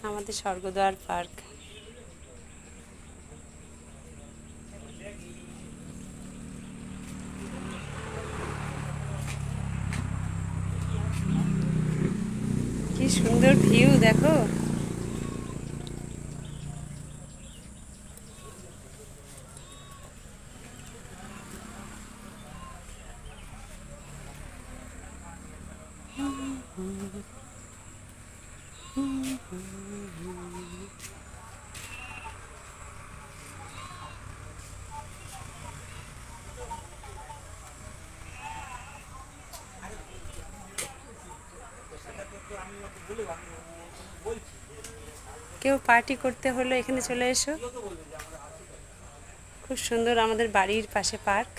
আমাদের স্বর্গদ্বার পার্ক। কি সুন্দর ভিউ দেখো। কেউ পার্টি করতে হলো এখানে চলে এসো। খুব সুন্দর আমাদের বাড়ির পাশে পার্ক।